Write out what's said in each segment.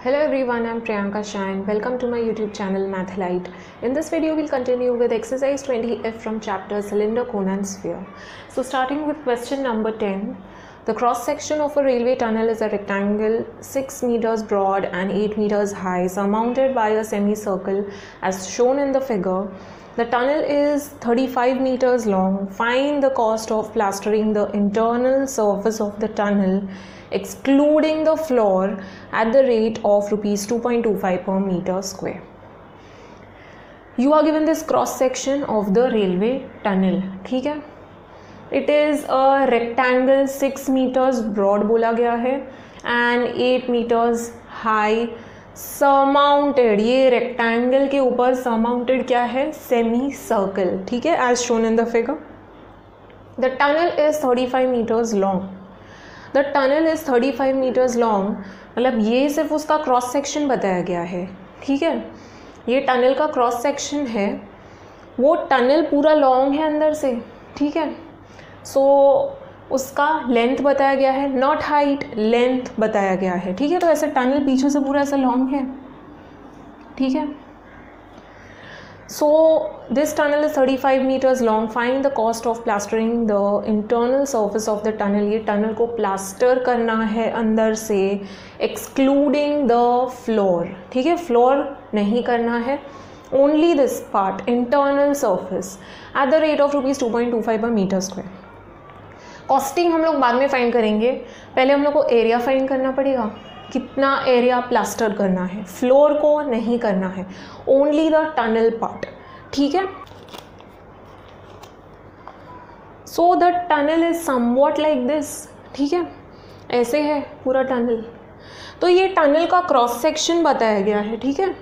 Hello everyone, I'm Priyanka Shine. Welcome to my YouTube channel Mathlite. In this video, we'll continue with exercise 20F from chapter Cylinder, Cone and Sphere. So starting with question number 10. The cross section of a railway tunnel is a rectangle 6 meters broad and 8 meters high, surmounted by a semicircle as shown in the figure. The tunnel is 35 meters long. Find the cost of plastering the internal surface of the tunnel, excluding the floor, at the rate of rupees 2.25 per meter square. You are given this cross section of the railway tunnel. ठीक है, it is a rectangle 6 meters broad बोला गया है and 8 meters high, surmounted. ये rectangle के ऊपर surmounted क्या है? semi circle. ठीक है, as shown in the figure. The tunnel is 35 meters long. The tunnel is 35 meters long. मतलब ये सिर्फ उसका क्रॉस सेक्शन बताया गया है. ठीक है, ये टनल का क्रॉस सेक्शन है. वो टनल पूरा लॉन्ग है अंदर से. ठीक है, सो उसका लेंथ बताया गया है, नॉट हाइट, लेंथ बताया गया है. ठीक है, तो ऐसे टनल पीछे से पूरा ऐसा लॉन्ग है. ठीक है, so this tunnel is 35 meters long. Find the cost of plastering the internal surface of the tunnel. ये टनल को प्लास्टर करना है अंदर से, excluding the floor. ठीक है, फ्लोर नहीं करना है, only this part, internal surface, at the rate of rupees 2.25 per meter square. Costing हम लोग बाद में फाइंड करेंगे. पहले हम लोग को एरिया फाइंड करना पड़ेगा. कितना एरिया प्लास्टर करना है, फ्लोर को नहीं करना है, ओनली द टनल पार्ट. ठीक है, so the tunnel is somewhat like this. ठीक है, ऐसे है पूरा टनल. तो ये टनल का क्रॉस सेक्शन बताया गया है. ठीक है,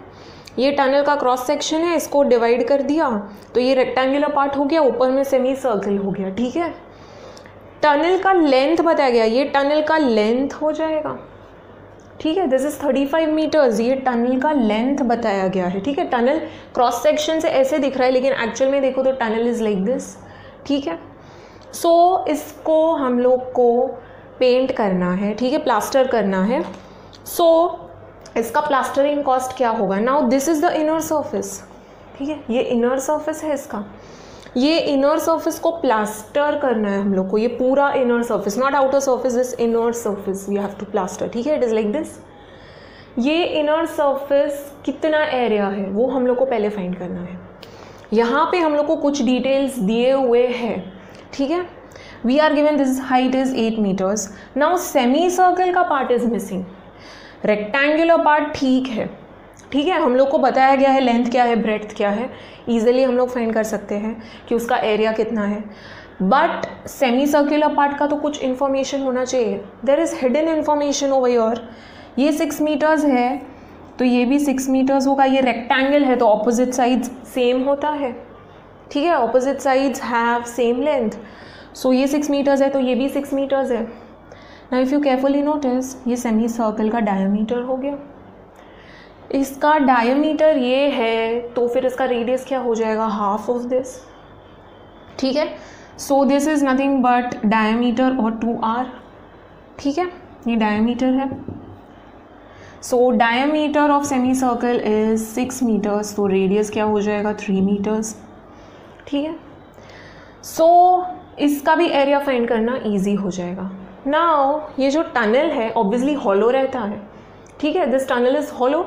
ये टनल का क्रॉस सेक्शन है, इसको डिवाइड कर दिया तो ये रेक्टेंगुलर पार्ट हो गया, ऊपर में सेमी सर्कल हो गया. ठीक है, टनल का लेंथ बताया गया, ये टनल का लेंथ हो जाएगा. ठीक है, दिस इज 35 मीटर्स, ये टनल का लेंथ बताया गया है. ठीक है, टनल क्रॉस सेक्शन से ऐसे दिख रहा है, लेकिन एक्चुअल में देखो तो टनल इज लाइक दिस. ठीक है, सो इसको हम लोग को पेंट करना है. ठीक है, प्लास्टर करना है. सो इसका प्लास्टरिंग कॉस्ट क्या होगा? Now this is the inner surface. ठीक है, ये इनर सरफेस है इसका. ये इनर सरफेस को प्लास्टर करना है हम लोग को. ये पूरा inner surface, not outer surface, this inner surface we have to plaster. ठीक है, इट इज़ लाइक दिस. ये इनर सरफेस कितना एरिया है वो हम लोग को पहले फाइंड करना है. यहाँ पे हम लोग को कुछ डिटेल्स दिए हुए हैं. ठीक है, we are given this height is 8 metres. Now semi circle का part is missing. Rectangular part ठीक है. ठीक है, हम लोग को बताया गया है लेंथ क्या है, ब्रेड्थ क्या है, ईजिली हम लोग फाइंड कर सकते हैं कि उसका एरिया कितना है. बट सेमी सर्कुलर पार्ट का तो कुछ इन्फॉर्मेशन होना चाहिए. There is hidden information over here. ये 6 मीटर्स है तो ये भी 6 मीटर्स होगा. ये रेक्टेंगल है तो ऑपोजिट साइड्स सेम होता है. ठीक है, opposite sides have same length. So ये 6 मीटर्स है तो ये भी 6 मीटर्स है. Now if you carefully notice, ये सेमी सर्कल का डायमीटर हो गया. इसका डायमीटर ये है तो फिर इसका रेडियस क्या हो जाएगा? Half of this. ठीक है, so this is nothing but diameter और 2r. ठीक है, ये डायमीटर है. So diameter of semi circle is 6 meters, तो रेडियस क्या हो जाएगा? 3 मीटर्स. ठीक है, सो इसका भी एरिया फाइंड करना ईजी हो जाएगा. नाउ ये जो टनल है ऑब्वियसली हॉलो रहता है. ठीक है, दिस टनल इज हॉलो.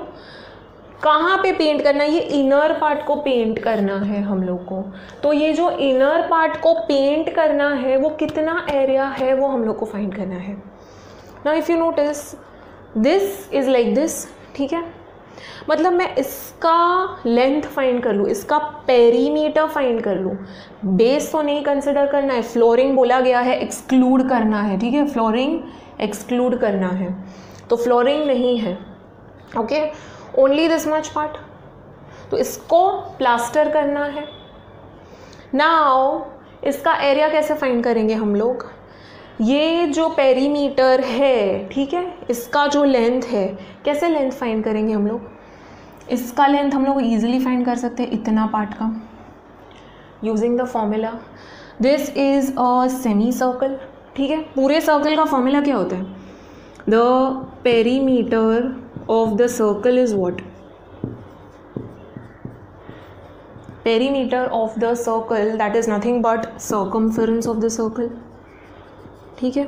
कहाँ पे पेंट करना है? ये इनर पार्ट को पेंट करना है हम लोग को. तो ये जो इनर पार्ट को पेंट करना है वो कितना एरिया है वो हम लोग को फाइंड करना है. Now if you notice this is like this. ठीक है, मतलब मैं इसका लेंथ फाइंड कर लूँ, इसका पेरीमीटर फाइंड कर लूँ. बेस तो नहीं कंसिडर करना है, फ्लोरिंग बोला गया है, एक्सक्लूड करना है. ठीक है, फ्लोरिंग एक्सक्लूड करना है, तो फ्लोरिंग नहीं है. Okay, only this much part, तो इसको प्लास्टर करना है. नाउ इसका एरिया कैसे फाइंड करेंगे हम लोग? ये जो पेरीमीटर है, ठीक है, इसका जो लेंथ है, कैसे लेंथ फाइंड करेंगे हम लोग? इसका लेंथ हम लोग ईजिली फाइंड कर सकते हैं इतना पार्ट का, using the formula. This is a semi circle. ठीक है, पूरे सर्कल का फॉर्मूला क्या होता है? The perimeter of the circle is what? Perimeter of the circle, that is nothing but circumference of the circle. ठीक है,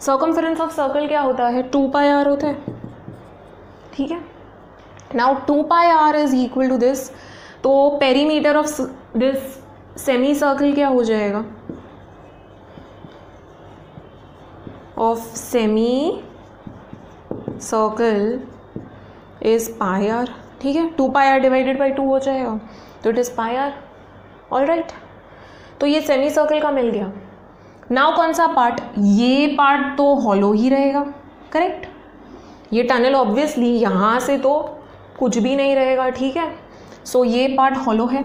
circumference of circle क्या होता है? 2 pi r होता है. ठीक है, now 2 pi r is equal to this, तो perimeter of this semi circle क्या हो जाएगा? Of semi circle is pi r. ठीक है, 2 pi r डिवाइडेड बाई 2 हो जाएगा, तो it is pi r. All right, तो ये सेमी सर्कल का मिल गया. नाउ कौन सा पार्ट? ये पार्ट तो हॉलो ही रहेगा. करेक्ट, ये टनल ऑब्वियसली यहाँ से तो कुछ भी नहीं रहेगा. ठीक है, सो ये पार्ट हॉलो है,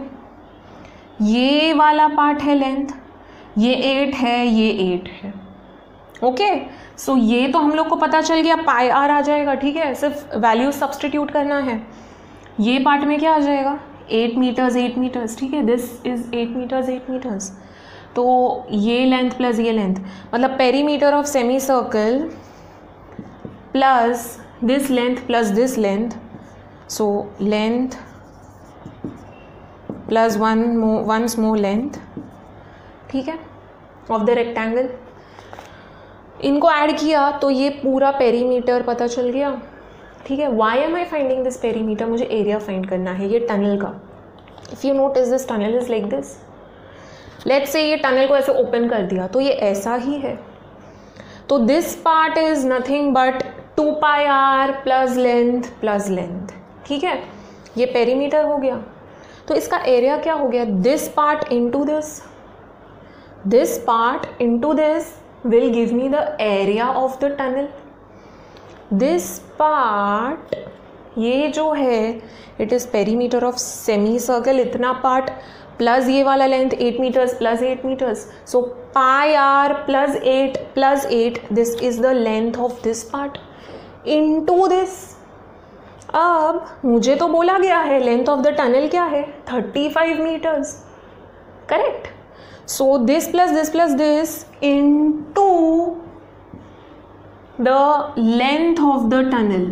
ये वाला पार्ट है लेंथ, ये 8 है, ये 8 है. ओके, सो ये तो हम लोग को पता चल गया, पाई आर आ जाएगा. ठीक है, सिर्फ वैल्यू सब्सटीट्यूट करना है. ये पार्ट में क्या आ जाएगा? 8 मीटर्स 8 मीटर्स. ठीक है, दिस इज 8 मीटर्स 8 मीटर्स. तो ये लेंथ प्लस ये लेंथ, मतलब perimeter of semi circle plus this length. So length plus once more length. ठीक है, ऑफ द रेक्टेंगल. इनको ऐड किया तो ये पूरा पेरीमीटर पता चल गया. ठीक है, why am I finding this perimeter? मुझे एरिया फाइंड करना है ये टनल का. If you notice this tunnel is like this. Let's say ये टनल को ऐसे ओपन कर दिया तो ये ऐसा ही है. तो this part is nothing but 2 pi R plus length. ठीक है, ये पेरीमीटर हो गया. तो इसका एरिया क्या हो गया? This part into this will give me the area of the tunnel. This part, ये जो है, it is perimeter of semicircle, इतना part प्लस ये वाला length 8 meters plus 8 meters. So pi R plus 8 this is the length of this part into this. अब मुझे तो बोला गया है लेंथ ऑफ द टनल क्या है? 35 meters. Correct. So this plus this into the length of the tunnel.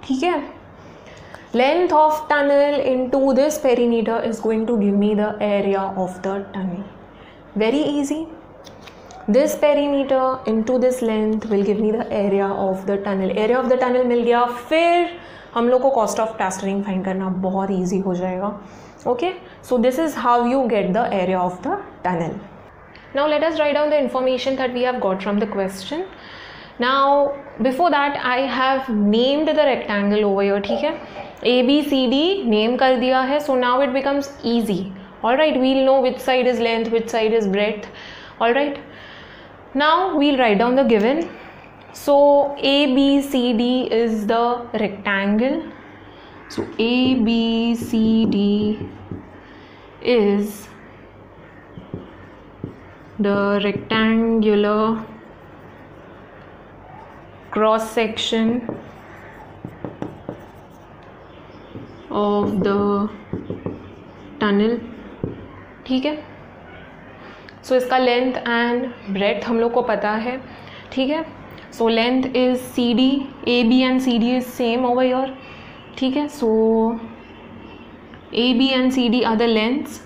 ठीक है, length of tunnel into this perimeter is going to give me the area of the tunnel. Very easy. This perimeter into this length will give me the area of the tunnel. Area of the tunnel मिल गया. फिर हम लोग को cost of plastering find करना बहुत easy हो जाएगा. Okay, so this is how you get the area of the tunnel. Now let us write down the information that we have got from the question. Now before that I have named the rectangle over here. ठीक है, ABCD name कर दिया है. So now it becomes easy. All right, we'll know which side is length, which side is breadth. All right, now we'll write down the given. So ABCD is the rectangle. So ABCD is the rectangular cross section of the tunnel. ठीक है, सो इसका length and breadth हम लोग को पता है. ठीक है, so length is CD, AB and CD is same over here. ठीक है, so AB and CD are the lengths.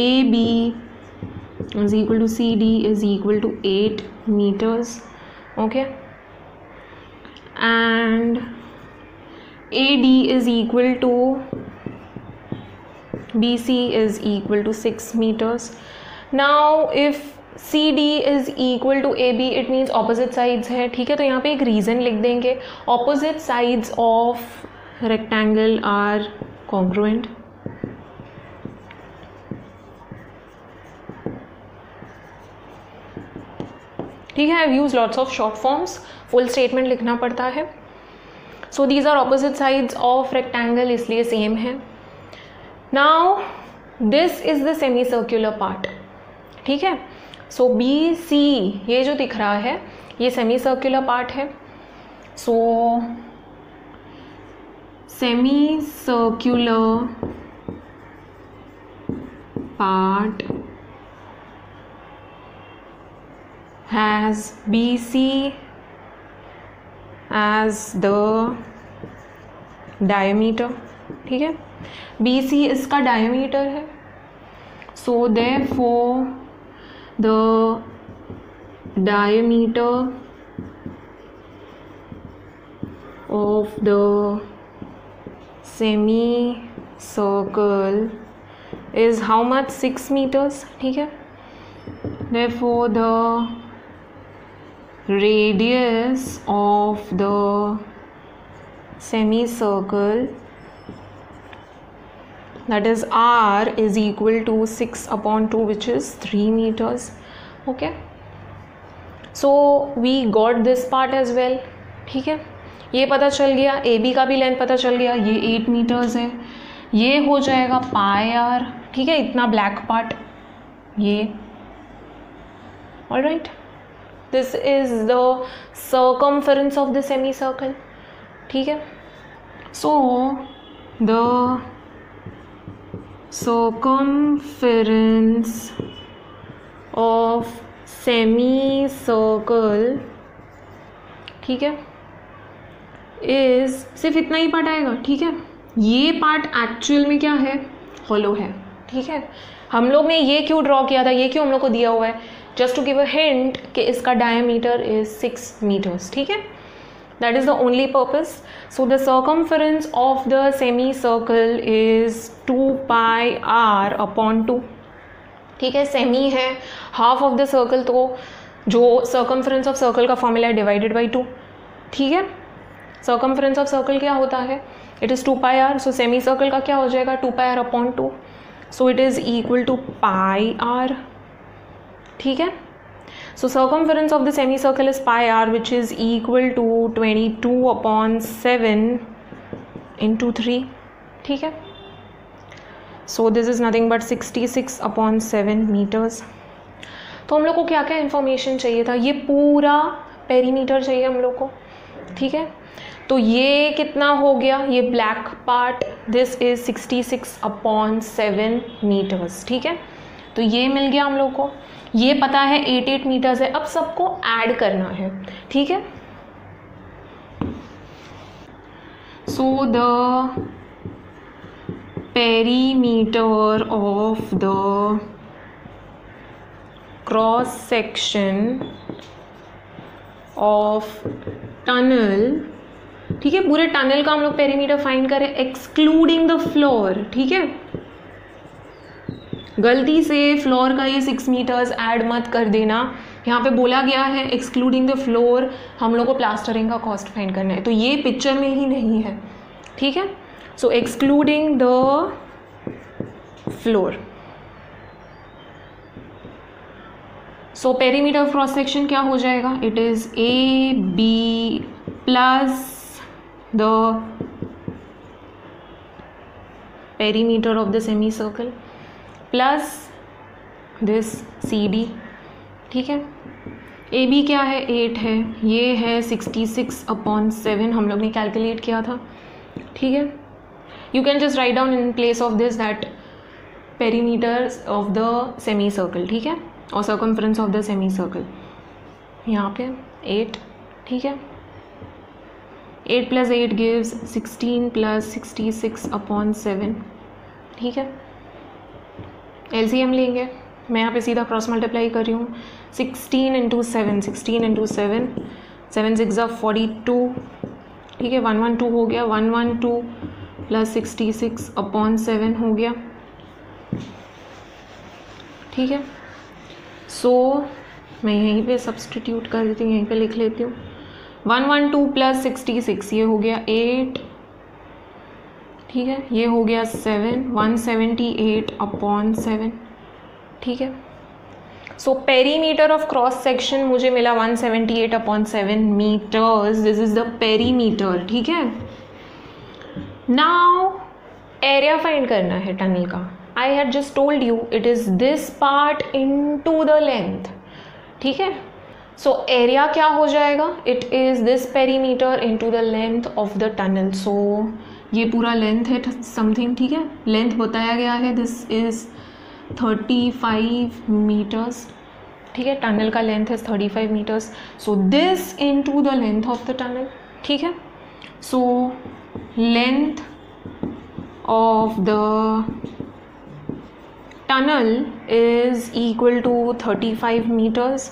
AB is equal to CD is equal to 8 meters. Okay, and AD is equal to BC is equal to 6 meters. Now if CD is equal to AB, it means opposite sides है. ठीक है, तो यहाँ पे एक reason लिख देंगे. Opposite sides of rectangle are congruent. ठीक है, I've used lots of short forms. full statement लिखना पड़ता है. So these are opposite sides of rectangle, इसलिए same है. Now this is the semicircular part. ठीक है, सो BC ये जो दिख रहा है ये सेमी सर्कुलर पार्ट है. So semi circular part has BC as the diameter, ठीक है, BC इसका डायमीटर है. So therefore the diameter of the semicircle is how much? 6 meters, ठीक है. Therefore the radius of the semicircle, that is R, is equal to 6/2, which is 3 meters. Okay, so we got this part as well. ठीक है, ये पता चल गया, AB का भी लेंथ पता चल गया, ये 8 मीटर्स है, ये हो जाएगा πr. ठीक है, इतना ब्लैक पार्ट ये. Alright, this is the circumference of the semi circle. ठीक है, so the circumference of semicircle, ठीक है, इज सिर्फ इतना ही पार्ट आएगा. ठीक है, ये पार्ट एक्चुअल में क्या है? हॉलो है. ठीक है, हम लोग ने ये क्यों ड्रॉ किया था, ये क्यों हम लोग को दिया हुआ है? Just to give a hint कि इसका डायमीटर इज 6 मीटर्स. ठीक है, that is the only purpose. So the circumference of the semicircle is 2 pi r upon 2. ठीक है, सेमी है, हाफ ऑफ द सर्कल, तो जो circumference of circle का फॉर्मूला है डिवाइडेड बाई 2. ठीक है, circumference of circle क्या होता है? It is 2 pi r. So semi circle का क्या हो जाएगा? 2 pi r upon 2. So it is equal to pi r. ठीक है, so circumference of the semicircle is pi r, which is equal to 22/7 into 3. ठीक है, so this is nothing but 66/7 meters. तो हम लोग को क्या क्या इन्फॉर्मेशन चाहिए था? ये पूरा पेरीमीटर चाहिए हम लोग को. ठीक है, तो ये कितना हो गया? ये black part, this is 66/7 meters. ठीक है, तो ये मिल गया हम लोग को. ये पता है 8 मीटर्स है. अब सबको ऐड करना है. ठीक है, so the perimeter of the cross section of tunnel, ठीक है, पूरे टनल का हम लोग पेरीमीटर फाइंड करें एक्सक्लूडिंग द फ्लोर. ठीक है, गलती से फ्लोर का ये 6 मीटर्स ऐड मत कर देना. यहाँ पे बोला गया है एक्सक्लूडिंग द फ्लोर, हम लोग को प्लास्टरिंग का कॉस्ट फाइंड करना है, तो ये पिक्चर में ही नहीं है. ठीक है, so excluding the floor. So perimeter of cross section क्या हो जाएगा? It is AB plus the perimeter of the semi circle plus this CD. ठीक है, AB क्या है? 8 है, ये है 66/7 हम लोग ने कैलकुलेट किया था. ठीक है, you can just write down in place of this that perimeters of the semi circle. ठीक है, और circumference of the semi circle यहाँ पे 8. ठीक है, 8 + 8 गिव्स 16 + 66/7. ठीक है, LCM लेंगे. मैं यहाँ पे सीधा क्रॉस मल्टीप्लाई कर रही हूँ. 16 × 7, 16 × 7, 7 6 42. ठीक है, 112 हो गया, 112 + 66/7 हो गया. ठीक है, सो मैं यहीं पे सब्सटीट्यूट कर देती हूँ, यहीं पे लिख लेती हूँ. 112 + 66, ये हो गया 8. ठीक है, ये हो गया 7, 178/7. ठीक है, so perimeter of cross section मुझे मिला 178/7 metres. This is the perimeter. ठीक है, नाउ एरिया फाइंड करना है टनल का. I had just told you it is this part into the length. ठीक है, सो एरिया क्या हो जाएगा? It is this perimeter into the length of the tunnel. So ये पूरा लेंथ है समथिंग. ठीक है, लेंथ बताया गया है, दिस इज 35 मीटर्स. ठीक है, टनल का लेंथ है 35 metres, so this into the length of the tunnel, ठीक है। So length of the tunnel is equal to 35 meters.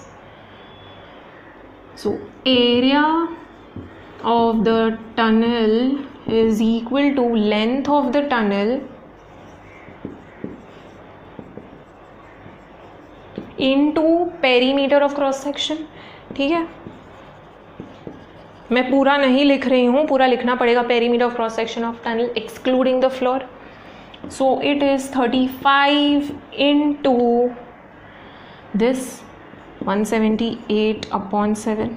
So area of the tunnel is equal to length of the tunnel into perimeter of cross section, ठीक है। मैं पूरा नहीं लिख रही हूँ, पूरा लिखना पड़ेगा, perimeter of cross section of tunnel excluding the floor. So it is 35 into this 178 upon 7,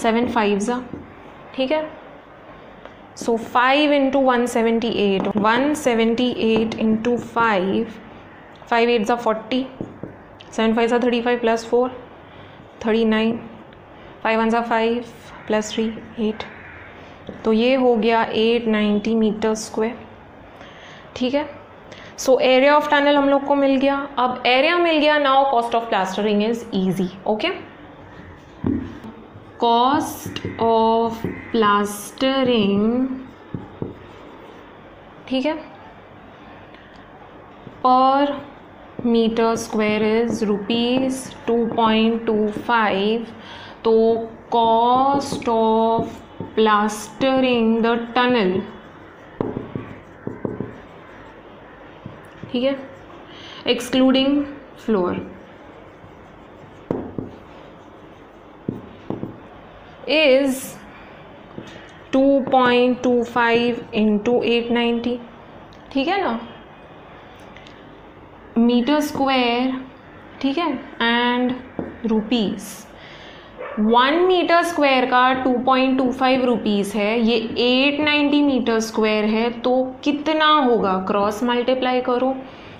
7 5s, ठीक है। So 5 into 178, 178 into 5, 5 8s are 40, 7 5s are 35 plus 4, 39, 5 1s are 5 plus 3 8, तो ये हो गया 890 मीटर स्क्वायर, ठीक है। सो एरिया ऑफ टनल हम लोग को मिल गया। अब एरिया मिल गया, now cost of plastering is easy, okay. Cost of plastering, ठीक है, पर मीटर स्क्वायर इज ₹2.25, तो cost of plastering the tunnel, ठीक है, एक्सक्लूडिंग फ्लोर, इज 2.25 into 890, ठीक है ना, मीटर स्क्वायर, ठीक है, एंड रुपीस। 1 मीटर स्क्वायर का 2.25 रुपीज़ है, ये 890 मीटर स्क्वायर है, तो कितना होगा, क्रॉस मल्टीप्लाई करो,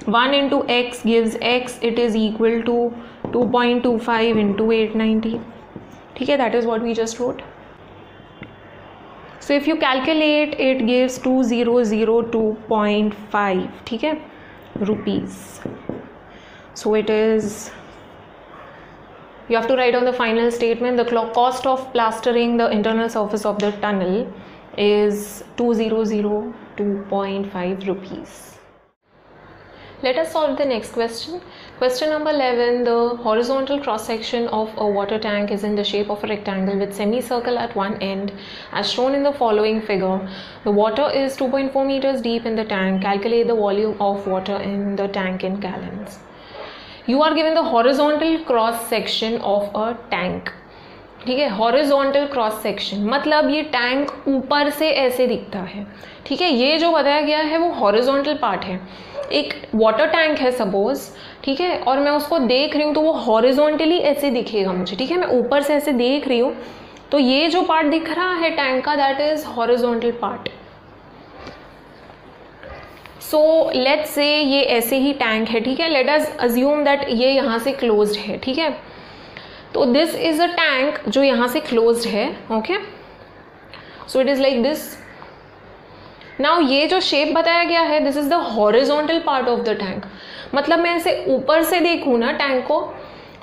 1 into x gives x, it is equal to 2.25 into 890, ठीक है, that is what we just wrote. So if you calculate, it gives 2002.5, ठीक है, rupees. So it is, you have to write on the final statement, the cost of plastering the internal surface of the tunnel is 2002.5 rupees. Let us solve the next question. Question number 11. The horizontal cross section of a water tank is in the shape of a rectangle with semicircle at one end as shown in the following figure. The water is 2.4 meters deep in the tank. Calculate the volume of water in the tank in gallons. You are given the horizontal cross section of a tank, ठीक है। Horizontal cross section मतलब ये tank ऊपर से ऐसे दिखता है, ठीक है। ये जो बताया गया है वो हॉरिजॉन्टल पार्ट है। एक वाटर टैंक है सपोज, ठीक है, और मैं उसको देख रही हूँ तो वो हॉरिजॉन्टली ऐसे दिखेगा मुझे, ठीक है। मैं ऊपर से ऐसे देख रही हूँ तो ये जो पार्ट दिख रहा है टैंक का, that is horizontal part. So let's say ये ऐसे ही टैंक है, ठीक है। लेट अस अज्यूम दैट ये यहाँ से क्लोज्ड है, ठीक है। तो दिस इज अ टैंक जो यहाँ से क्लोज्ड है, okay. So it is like this. Now ये जो शेप बताया गया है, this is the horizontal part of the tank. मतलब मैं ऐसे ऊपर से देखूँ ना टैंक को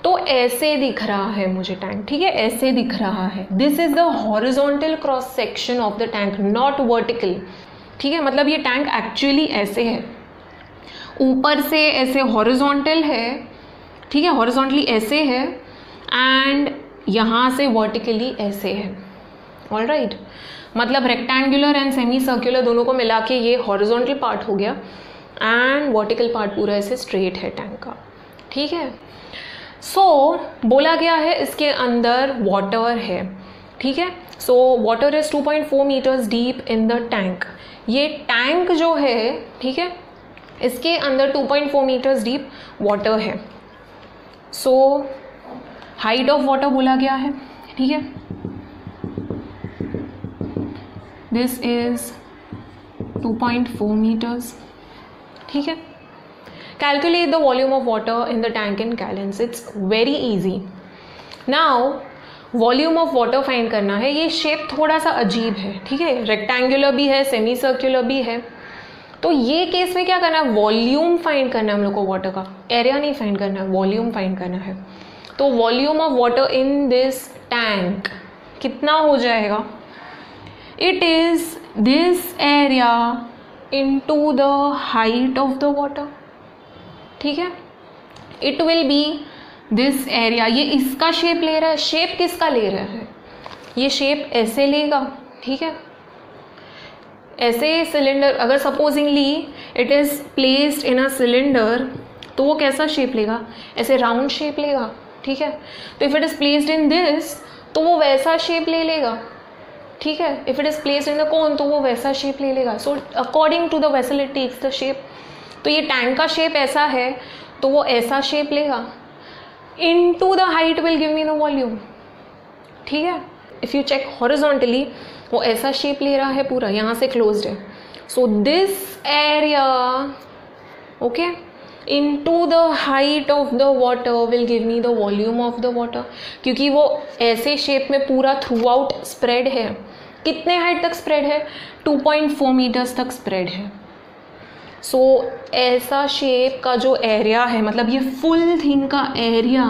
तो ऐसे दिख रहा है मुझे टैंक, ठीक है, ऐसे दिख रहा है। This is the horizontal cross section of the tank, not vertical, ठीक है। मतलब ये टैंक एक्चुअली ऐसे है, ऊपर से ऐसे हॉरिजॉन्टल है, ठीक है, हॉरिजॉन्टली ऐसे है एंड यहाँ से वर्टिकली ऐसे है, ऑलराइट। मतलब रेक्टेंगुलर एंड सेमी सर्कुलर दोनों को मिला के ये हॉरिजॉन्टल पार्ट हो गया एंड वर्टिकल पार्ट पूरा ऐसे स्ट्रेट है टैंक का, ठीक है। सो बोला गया है इसके अंदर वाटर है, ठीक है। So water is 2.4 metres deep in the tank. ये टैंक जो है, ठीक है, इसके अंदर 2.4 मीटर्स डीप वाटर है। सो हाइट ऑफ वाटर बोला गया है, ठीक है, दिस इज 2.4 मीटर्स, ठीक है। Calculate the volume of water in the tank in gallons. It's very easy. Now volume of water find करना है। ये शेप थोड़ा सा अजीब है, ठीक है, रेक्टेंगुलर भी है, सेमी सर्कुलर भी है। तो ये केस में क्या करना है, वॉल्यूम फाइंड करना है हम लोग को वाटर का, एरिया नहीं फाइंड करना है, वॉल्यूम फाइंड करना है। तो volume of water in this tank कितना हो जाएगा? It is this area into the height of the water, ठीक है। It will be this area, ये इसका शेप ले रहा है, शेप किसका ले रहा है? ये शेप ऐसे लेगा, ठीक है। ऐसे सिलेंडर, अगर supposedly it is placed in a cylinder, तो वो कैसा शेप लेगा? ऐसे राउंड शेप लेगा, ठीक है। तो if it is placed in this, तो वो वैसा शेप ले लेगा, ठीक है। If it is placed in the cone, तो वो वैसा शेप ले लेगा। So according to the vessel it takes the shape. तो ये टैंक का शेप ऐसा है, तो वो ऐसा शेप लेगा। Into the height will give me the volume, ठीक है। इफ़ यू चेक हॉरिजॉन्टली, वो ऐसा शेप ले रहा है पूरा, यहाँ से क्लोज्ड है। So this area, okay, into the height of the water will give me the volume of the water, क्योंकि वो ऐसे शेप में पूरा थ्रू आउट स्प्रेड है। कितने हाइट तक स्प्रेड है? 2.4 मीटर्स तक स्प्रेड है। सो ऐसा शेप का जो एरिया है, मतलब ये फुल थिंग का एरिया,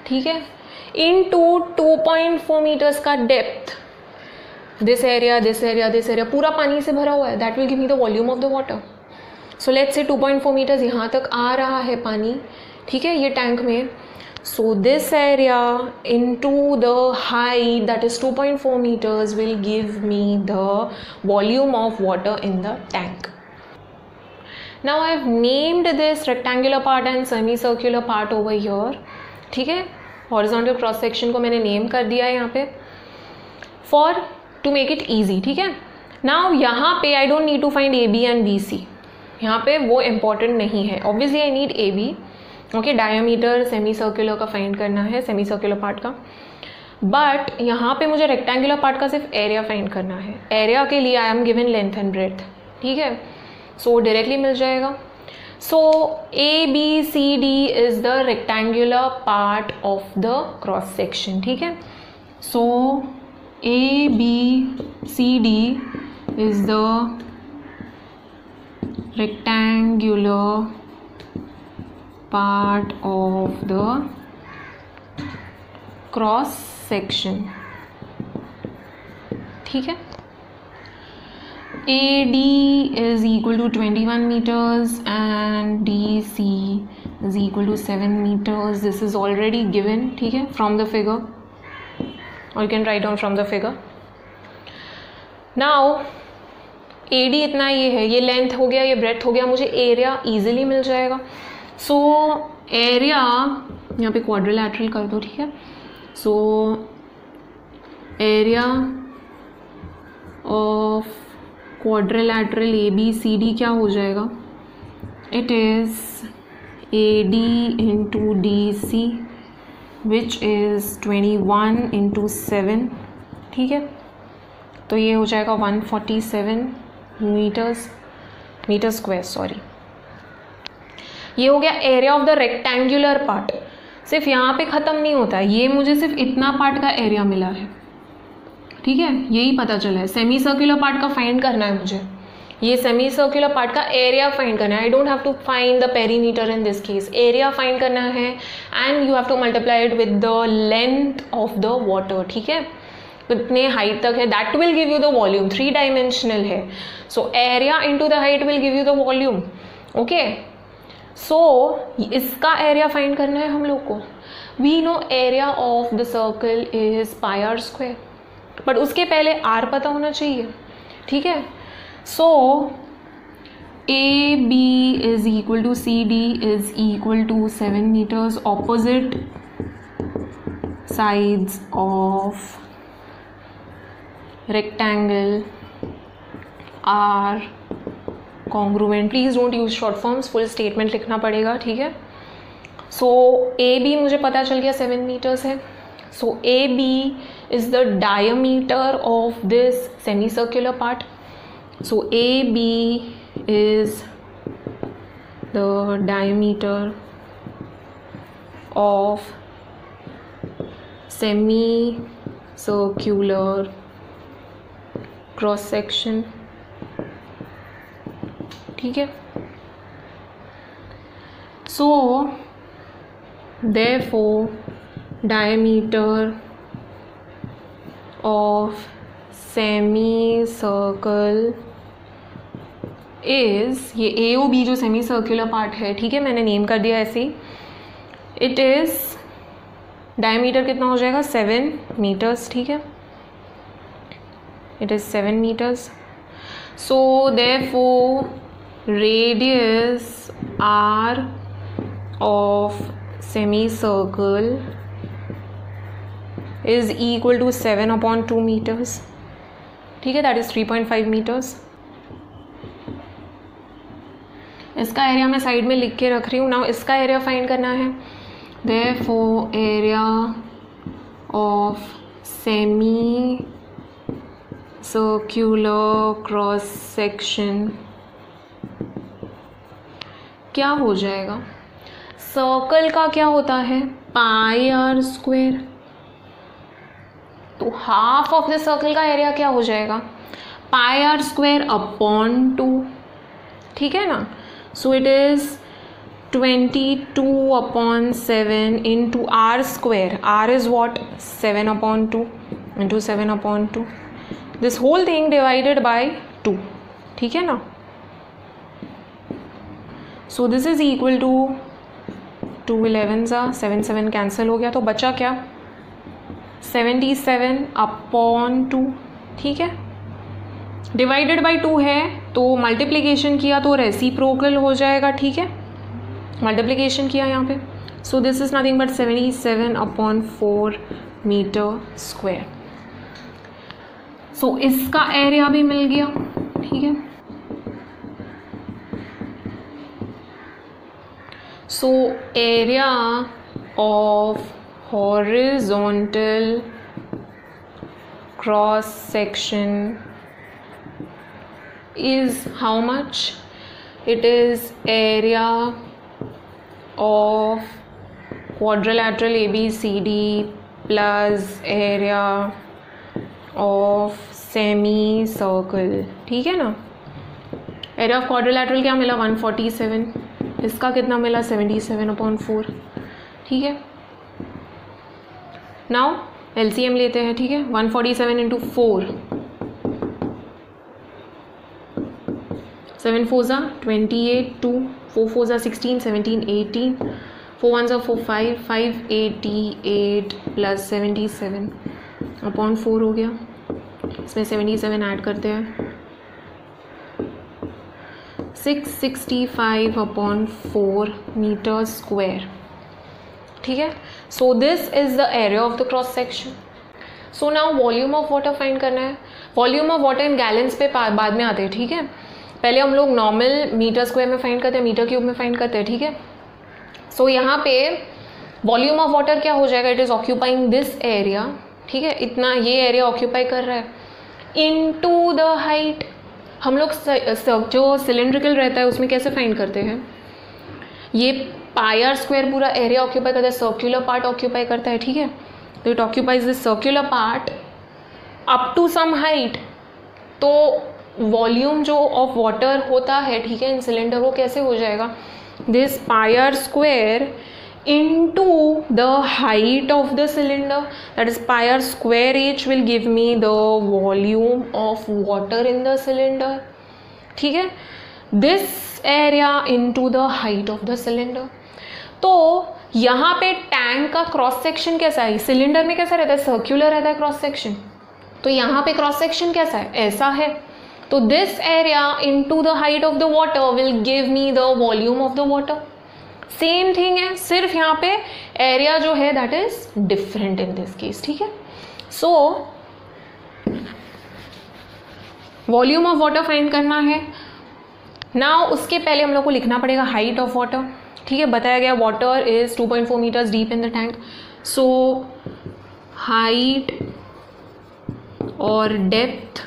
ठीक है, इनटू 2.4 मीटर्स का depth, this area this area this area पूरा पानी से भरा हुआ है, that will give me the volume of the water. So let's say 2.4 metres यहाँ तक आ रहा है पानी, ठीक है, ये टैंक में। So this area into the height that is 2.4 metres will give me the volume of water in the tank. Now I have named this rectangular part and semicircular part over here, ठीक है। horizontal cross section को मैंने name कर दिया है यहाँ पे for to make it easy, ठीक है। Now यहाँ पे I don't need to find AB and BC, यहाँ पे वो important नहीं है। Obviously I need AB, okay, diameter semicircular का find करना है, semicircular part का। बट यहाँ पे मुझे rectangular part का सिर्फ area find करना है। area के लिए I am given length and breadth, ठीक है। सो डायरेक्टली मिल जाएगा। सो ABCD is the rectangular part of the cross section, ठीक है। सो ABCD is the rectangular part of the cross section, ठीक है। AD is equal to 21 meters and DC is equal to 7 meters. This is already given, ठीक है, from the figure, or you can write down from the figure. Now AD इतना ये है, ये length हो गया, ये ब्रेथ हो गया, मुझे एरिया इजीली मिल जाएगा। सो एरिया यहाँ पे क्वाड्रिलैटरल कर दो, ठीक है। So area of quadrilateral ABCD क्या हो जाएगा? It is AD into DC which is 21 into 7, ठीक है। तो ये हो जाएगा 147 मीटर स्क्वायर, सॉरी। ये हो गया area of the rectangular part. सिर्फ यहाँ पे ख़त्म नहीं होता है, ये मुझे सिर्फ इतना पार्ट का एरिया मिला है, ठीक है, यही पता चला है। सेमी सर्कुलर पार्ट का फाइंड करना है मुझे, ये सेमी सर्कुलर पार्ट का एरिया फाइंड करना है। I don't have to find the perimeter in this case, area find करना है and you have to multiply it with the length of the water, ठीक है, कितने हाइट तक है, that will give you the volume. 3 dimensional है, so area into the height will give you the volume, okay. So इसका area find करना है हम लोग को। We know area of the circle is pi r square, but उसके पहले r पता होना चाहिए, ठीक है। So AB is equal to CD is equal to 7 meters, opposite sides of rectangle are congruent. Please don't use short forms, full statement लिखना पड़ेगा, ठीक है। सो AB मुझे पता चल गया 7 meters है। So AB is the diameter of this semicircular part. So AB is the diameter of semicircular cross section, ठीक है। So therefore diameter of semicircle is, ये ए ओ बी जो सेमी सर्कुलर पार्ट है, ठीक है, मैंने नेम कर दिया ऐसे ही, इट इज़ डायमीटर कितना हो जाएगा 7 मीटर्स, ठीक है, it is 7 metres. So therefore radius r of semicircle is equal to 7/2 meters, ठीक है, that is 3.5 meters. इसका एरिया मैं साइड में लिख के रख रही हूँ. नाउ इसका एरिया फाइंड करना है. therefore area of semi circular cross section क्या हो जाएगा. सर्कल का क्या होता है, पाई आर स्क्वायर. तो हाफ ऑफ द सर्कल का एरिया क्या हो जाएगा, पाई आर स्क्वायर अपॉन 2, ठीक है ना. So it is 22/7 into r square. R is what 7/2 into 7/2. This whole thing divided by 2, ठीक है ना. So this is equal to 2 11 7 7 cancel हो गया, तो बचा क्या 77/2, ठीक है. डिवाइडेड बाय 2 है तो मल्टीप्लिकेशन किया तो रेसिप्रोकल हो जाएगा, ठीक है, मल्टीप्लिकेशन किया यहाँ पे. So this is nothing but 77/4 metre square. So इसका एरिया भी मिल गया, ठीक है. So area of horizontal cross section is how much? It is area of quadrilateral ABCD plus area of semicircle, ठीक है ना. एरिया ऑफ क्वाड्रिलैटरल क्या मिला 147, इसका कितना मिला 77/4, ठीक है. नाउ LCM लेते हैं, ठीक है. 147 इंटू 4, 7 4 28, 2 4 4 16 17 18, 4 1 4 5 588 प्लस 77/4 हो गया. इसमें 77 ऐड करते हैं, 665/4 मीटर स्क्वायर, ठीक है. So this is the area of the cross section. So now volume of water find करना है. Volume of water in gallons पे बाद में आते हैं, ठीक है. पहले हम लोग नॉर्मल मीटर स्क्वायर में फाइंड करते हैं, मीटर क्यूब में फाइंड करते हैं, ठीक है. सो यहाँ पे वॉल्यूम ऑफ वाटर क्या हो जाएगा, it is occupying this area, ठीक है, इतना ये एरिया ऑक्यूपाई कर रहा है, इनटू द हाइट. हम लोग जो सिलेंड्रिकल रहता है उसमें कैसे फाइंड करते हैं, ये पाई आर स्क्वायर पूरा एरिया ऑक्यूपाई करता है, सर्क्यूलर पार्ट ऑक्यूपाई करता है, ठीक है. तो it occupies this circular part up to some height. तो वॉल्यूम जो ऑफ वाटर होता है, ठीक है, इन सिलेंडर वो कैसे हो जाएगा, this pi r square into the height of the cylinder, that is pi r square h will give me the volume of water in the cylinder, ठीक है. this area into the height of the cylinder. तो यहाँ पे tank का cross section कैसा है, cylinder में कैसा रहता है, सर्क्यूलर रहता है क्रॉस सेक्शन. तो यहाँ पे क्रॉस सेक्शन कैसा है, ऐसा है. तो this area into the height of the water will give me the volume of the water. Same thing है, सिर्फ यहाँ पे एरिया जो है that is different in this case, ठीक है. So volume of water find करना है. नाउ उसके पहले हम लोग को लिखना पड़ेगा हाइट ऑफ वाटर, ठीक है. बताया गया water is 2.4 metres deep in the tank. So height और depth,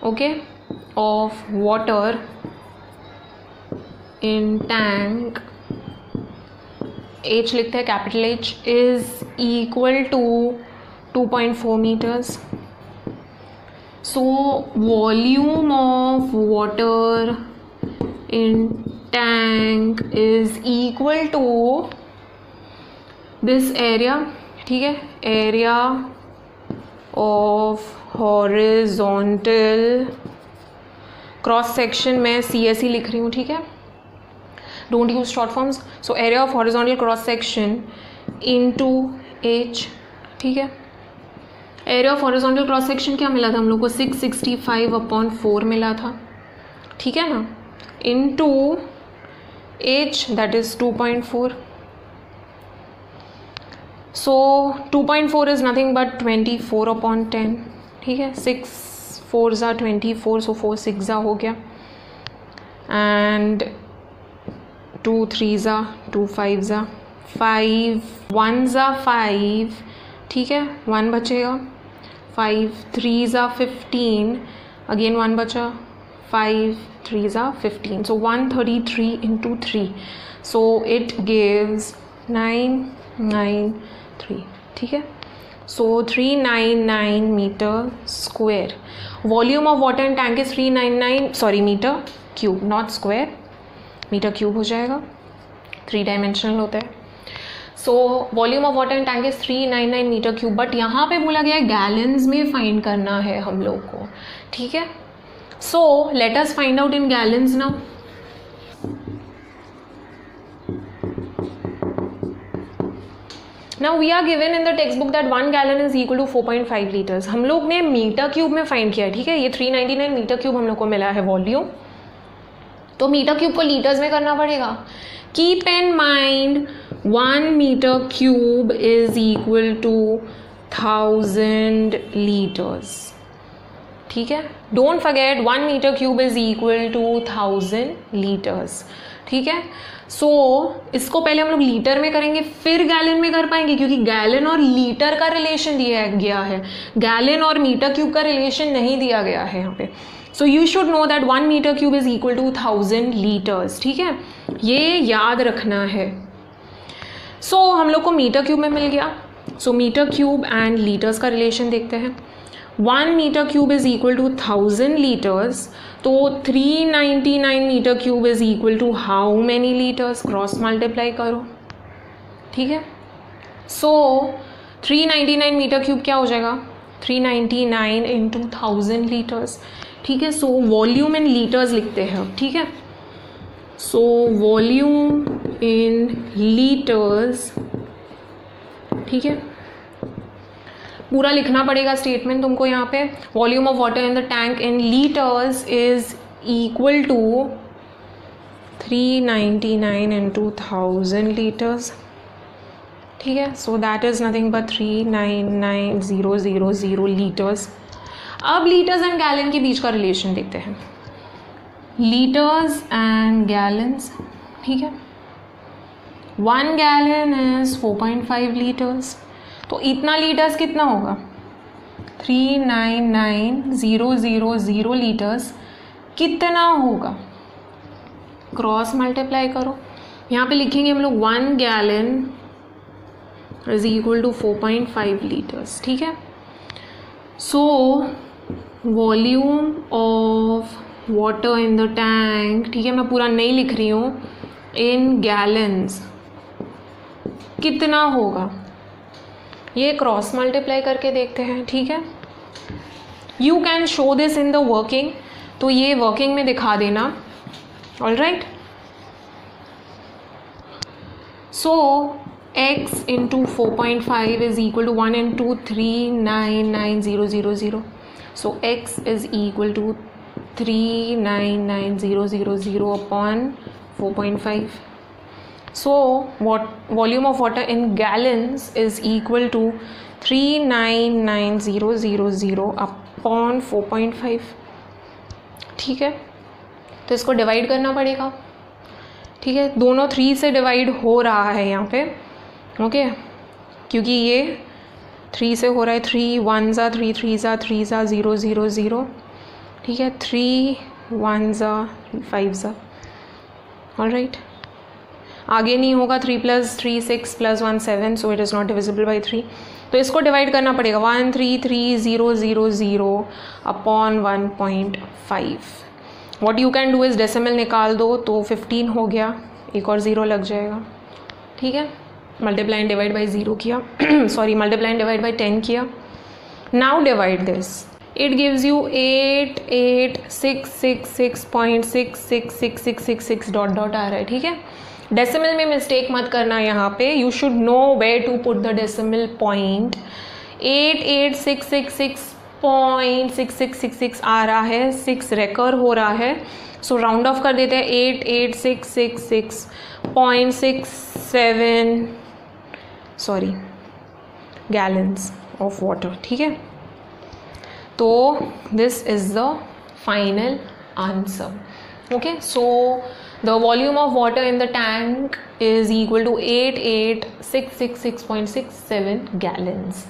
okay, of water in tank, H लिखते हैं capital H, is equal to 2.4 meters. So volume of water in tank is equal to this area, ठीक है, area of horizontal cross section, मैं CSE लिख रही हूँ, ठीक है, don't use short forms. So area of horizontal cross section into H, ठीक है. Area of horizontal cross section क्या मिला था हम लोग को? 665/4 मिला था, ठीक है ना, into H that is 2.4. So 2.4 is nothing but 24/10, ठीक है. 6 4 ज़ा 24, सो 4 6 ज़ा हो गया, एंड 2 3 ज़ा 2 5 ज़ा 5 1 ज़ा 5, ठीक है, 1 बचेगा. 5 3 ज़ा 15, अगेन 1 बचा. 5 3 ज़ा 15, so 133 into 3, so it gives 993, ठीक है. So 399 metre square. Volume of water in tank is 399, sorry metre cube, not square, metre cube हो जाएगा, 3 डायमेंशनल होता है. So volume of water in tank is 399 metre cube, but यहाँ पे बोला गया है गैलन्स में फाइंड करना है हम लोग को, ठीक है. So let us find out in gallons now. Now we are given in the textbook that 1 gallon is equal to 4.5 liters. हम लोग ने मीटर क्यूब में फाइंड किया है, ठीक है. ये 399 मीटर क्यूब हम लोग को मिला है वॉल्यूम, तो मीटर क्यूब को लीटर्स में करना पड़ेगा. Keep in mind 1 metre cube is equal to 1000 litres, ठीक है. Don't forget 1 metre cube is equal to 1000 litres, ठीक है. सो इसको पहले हम लोग लीटर में करेंगे, फिर गैलन में कर पाएंगे, क्योंकि गैलन और लीटर का रिलेशन दिया गया है, गैलन और मीटर क्यूब का रिलेशन नहीं दिया गया है यहाँ पे. So you should know that 1 metre cube is equal to 1000 litres, ठीक है, ये याद रखना है. सो हम लोग को मीटर क्यूब में मिल गया. So metre cube and litres का रिलेशन देखते हैं. 1 metre cube is equal to 1000 litres, तो 399 metre cube is equal to how many litres, cross multiply करो, ठीक है. सो 399 मीटर क्यूब क्या हो जाएगा? 399 इंटू 1000 लीटर्स, ठीक है. सो वॉल्यूम इन लीटर्स लिखते हैं अब, ठीक है. सो वॉल्यूम इन लीटर्स, ठीक है, पूरा लिखना पड़ेगा स्टेटमेंट तुमको यहाँ पे. Volume of water in the tank in litres is equal to 399 into 1000 litres, ठीक है. So that is nothing but 399,000 litres. अब लीटर्स एंड गैलन के बीच का रिलेशन देखते हैं. लीटर्स एंड गैलन्स, ठीक है. 1 गैलन इज 4.5 लीटर्स, तो इतना लीटर्स कितना होगा? 399,000 लीटर्स कितना होगा? क्रॉस मल्टीप्लाई करो. यहाँ पे लिखेंगे हम लोग 1 gallon is equal to 4.5 litres, ठीक है. So volume of water in the tank, ठीक है, मैं पूरा नहीं लिख रही हूँ, इन गैलन्स कितना होगा, ये क्रॉस मल्टीप्लाई करके देखते हैं, ठीक है. You can show this in the working, तो ये वर्किंग में दिखा देना, all right. So x into 4.5 is equal to 1 into 399,000. So x is equal to 399,000 upon 4.5. So volume of water in gallons is equal to 399,000 upon 4.5, ठीक है. तो इसको divide करना पड़ेगा, ठीक है. दोनों 3 से डिवाइड हो रहा है यहाँ पे, ओके, क्योंकि ये 3 से हो रहा है. 3 1 ज़ा 3 3 ज़ा 3 ज़ा 0 0 0, ठीक है. 3 1 ज़ा 5 ज़ा, ऑल राइट. आगे नहीं होगा. 3 + 3 6 + 1 7, सो it is not divisible by 3. तो इसको डिवाइड करना पड़ेगा. 133,000 upon 1.5. What you can do is decimal निकाल दो, तो 15 हो गया, एक और 0 लग जाएगा, ठीक है. मल्टीप्लाई एंड डिवाइड बाई 0 किया, sorry multiply and divide by 10 किया. Now divide this, it gives you 88,666.6666666 dot dot आ रहा है. ठीक है, डेसिमल में मिस्टेक मत करना यहाँ पे. You should know where to put the decimal point. 88,666.6666 आ रहा है, 6 रेकर हो रहा है, सो राउंड ऑफ कर देते हैं. 88,666.67 सॉरी गैलन्स ऑफ वाटर. ठीक है, तो this is the final answer. Okay, so the volume of water in the tank is equal to 88,666.67 gallons.